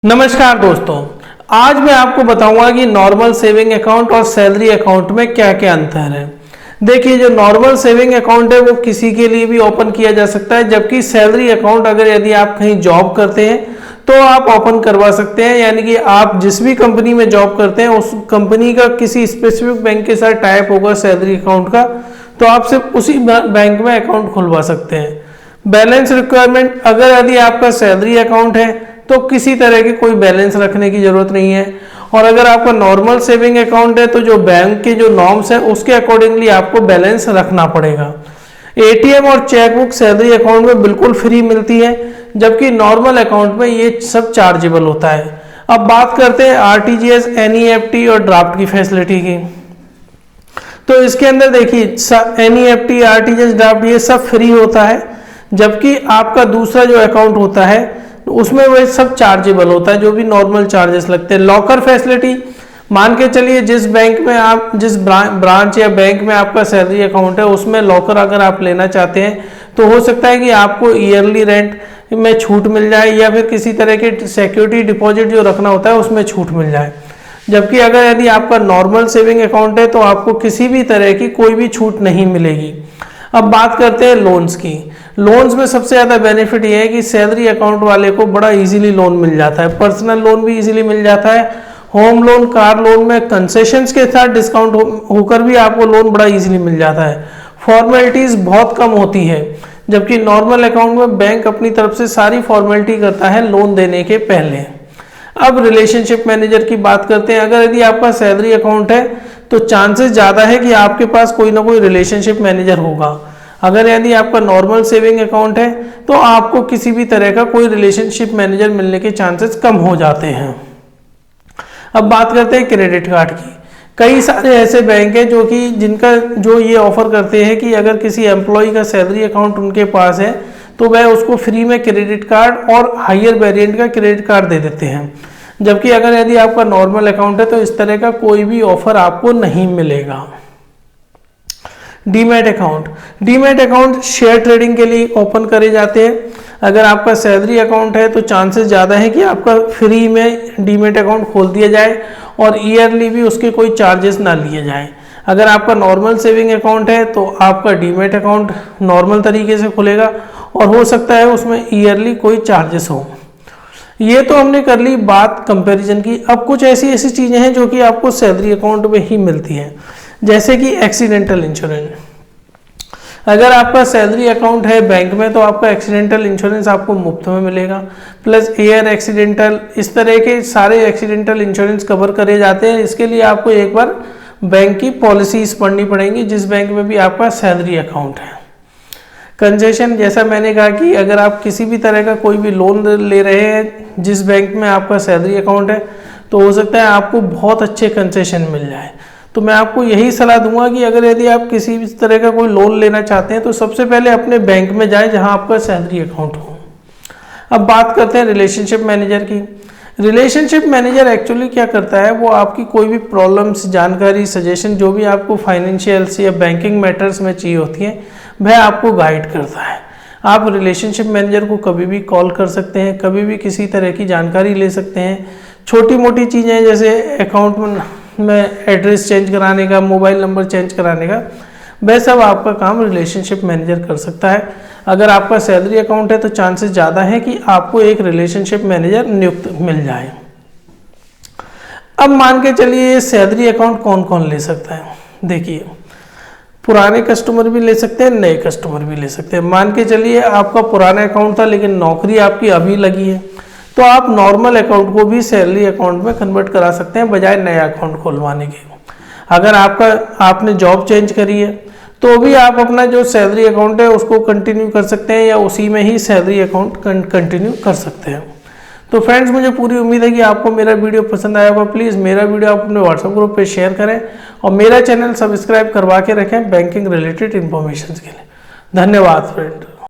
नमस्कार दोस्तों, आज मैं आपको बताऊंगा कि नॉर्मल सेविंग अकाउंट और सैलरी अकाउंट में क्या क्या अंतर है। देखिए, जो नॉर्मल सेविंग अकाउंट है वो किसी के लिए भी ओपन किया जा सकता है, जबकि सैलरी अकाउंट अगर यदि आप कहीं जॉब करते हैं तो आप ओपन करवा सकते हैं। यानी कि आप जिस भी कंपनी में जॉब करते हैं उस कंपनी का किसी स्पेसिफिक बैंक के साथ टाइप होगा सैलरी अकाउंट का, तो आप सिर्फ उसी बैंक में अकाउंट खुलवा सकते हैं। बैलेंस रिक्वायरमेंट, अगर यदि आपका सैलरी अकाउंट है तो किसी तरह की कोई बैलेंस रखने की जरूरत नहीं है, और अगर आपका नॉर्मल सेविंग अकाउंट है तो जो बैंक के जो नॉर्म्स है उसके अकॉर्डिंगली आपको बैलेंस रखना पड़ेगा। एटीएम और चेकबुक सैलरी अकाउंट में बिल्कुल फ्री मिलती है, जबकि नॉर्मल अकाउंट में ये सब चार्जेबल होता है। अब बात करते हैं आरटीजीएस, एनईएफटी और ड्राफ्ट की फैसिलिटी की। तो इसके अंदर देखिए, एनईएफटी, आरटीजीएस, ड्राफ्ट ये सब फ्री होता है, जबकि आपका दूसरा जो अकाउंट होता है उसमें वह सब चार्जेबल होता है, जो भी नॉर्मल चार्जेस लगते हैं। लॉकर फैसिलिटी, मान के चलिए जिस बैंक में आप, जिस ब्रांच या बैंक में आपका सैलरी अकाउंट है उसमें लॉकर अगर आप लेना चाहते हैं तो हो सकता है कि आपको ईयरली रेंट में छूट मिल जाए, या फिर किसी तरह के सिक्योरिटी डिपॉजिट जो रखना होता है उसमें छूट मिल जाए। जबकि अगर यदि आपका नॉर्मल सेविंग अकाउंट है तो आपको किसी भी तरह की कोई भी छूट नहीं मिलेगी। अब बात करते हैं लोन्स की। लोन्स में सबसे ज़्यादा बेनिफिट ये है कि सैलरी अकाउंट वाले को बड़ा इजीली लोन मिल जाता है। पर्सनल लोन भी इजीली मिल जाता है। होम लोन, कार लोन में कंसेशंस के साथ डिस्काउंट होकर भी आपको लोन बड़ा इजीली मिल जाता है। फॉर्मेलिटीज़ बहुत कम होती है, जबकि नॉर्मल अकाउंट में बैंक अपनी तरफ से सारी फॉर्मेलिटी करता है लोन देने के पहले। अब रिलेशनशिप मैनेजर की बात करते हैं। अगर यदि आपका सैलरी अकाउंट है तो चांसेस ज़्यादा है कि आपके पास कोई ना कोई रिलेशनशिप मैनेजर होगा। अगर यदि आपका नॉर्मल सेविंग अकाउंट है तो आपको किसी भी तरह का कोई रिलेशनशिप मैनेजर मिलने के चांसेस कम हो जाते हैं। अब बात करते हैं क्रेडिट कार्ड की। कई सारे ऐसे बैंक हैं जो ये ऑफर करते हैं कि अगर किसी एम्प्लॉय का सैलरी अकाउंट उनके पास है तो वह उसको फ्री में क्रेडिट कार्ड और हायर वेरिएंट का क्रेडिट कार्ड दे देते हैं। जबकि अगर यदि आपका नॉर्मल अकाउंट है तो इस तरह का कोई भी ऑफर आपको नहीं मिलेगा। Demat account, demat account share trading के लिए ओपन करे जाते हैं। अगर आपका सैलरी अकाउंट है तो चांसेस ज़्यादा है कि आपका फ्री में डीमैट अकाउंट खोल दिया जाए और ईयरली भी उसके कोई चार्जेस ना लिए जाए। अगर आपका नॉर्मल सेविंग अकाउंट है तो आपका डीमैट अकाउंट नॉर्मल तरीके से खुलेगा और हो सकता है उसमें ईयरली कोई चार्जेस हो। ये तो हमने कर ली बात कंपैरिजन की। अब कुछ ऐसी चीज़ें हैं जो कि आपको सैलरी अकाउंट में ही मिलती हैं, जैसे कि एक्सीडेंटल इंश्योरेंस। अगर आपका सैलरी अकाउंट है बैंक में तो आपका एक्सीडेंटल इंश्योरेंस आपको मुफ्त में मिलेगा, प्लस एयर एक्सीडेंटल, इस तरह के सारे एक्सीडेंटल इंश्योरेंस कवर करे जाते हैं। इसके लिए आपको एक बार बैंक की पॉलिसीज पढ़नी पड़ेंगी जिस बैंक में भी आपका सैलरी अकाउंट है। कंसेशन, जैसा मैंने कहा कि अगर आप किसी भी तरह का कोई भी लोन ले रहे हैं जिस बैंक में आपका सैलरी अकाउंट है तो हो सकता है आपको बहुत अच्छे कंसेशन मिल जाए। तो मैं आपको यही सलाह दूंगा कि अगर यदि आप किसी भी तरह का कोई लोन लेना चाहते हैं तो सबसे पहले अपने बैंक में जाएं जहां आपका सैलरी अकाउंट हो। अब बात करते हैं रिलेशनशिप मैनेजर की। रिलेशनशिप मैनेजर एक्चुअली क्या करता है, वो आपकी कोई भी प्रॉब्लम्स, जानकारी, सजेशन जो भी आपको फाइनेंशियल्स या बैंकिंग मैटर्स में चाहिए होती है वह आपको गाइड करता है। आप रिलेशनशिप मैनेजर को कभी भी कॉल कर सकते हैं, कभी भी किसी तरह की जानकारी ले सकते हैं। छोटी मोटी चीज़ें जैसे अकाउंट में एड्रेस चेंज कराने का, मोबाइल नंबर चेंज कराने का, वह सब आपका काम रिलेशनशिप मैनेजर कर सकता है। अगर आपका सैलरी अकाउंट है तो चांसेस ज़्यादा है कि आपको एक रिलेशनशिप मैनेजर नियुक्त मिल जाए। अब मान के चलिए सैलरी अकाउंट कौन कौन ले सकता है। देखिए, पुराने कस्टमर भी ले सकते हैं, नए कस्टमर भी ले सकते हैं। मान के चलिए आपका पुराना अकाउंट था लेकिन नौकरी आपकी अभी लगी है तो आप नॉर्मल अकाउंट को भी सैलरी अकाउंट में कन्वर्ट करा सकते हैं बजाय नया अकाउंट खुलवाने के। अगर आपने जॉब चेंज करी है तो भी आप अपना जो सैलरी अकाउंट है उसको कंटिन्यू कर सकते हैं या उसी में ही सैलरी अकाउंट कंटिन्यू कर सकते हैं। तो फ्रेंड्स, मुझे पूरी उम्मीद है कि आपको मेरा वीडियो पसंद आया होगा। प्लीज़ मेरा वीडियो आप अपने व्हाट्सएप ग्रुप पे शेयर करें और मेरा चैनल सब्सक्राइब करवा के रखें बैंकिंग रिलेटेड इन्फॉर्मेशन के लिए। धन्यवाद फ्रेंड।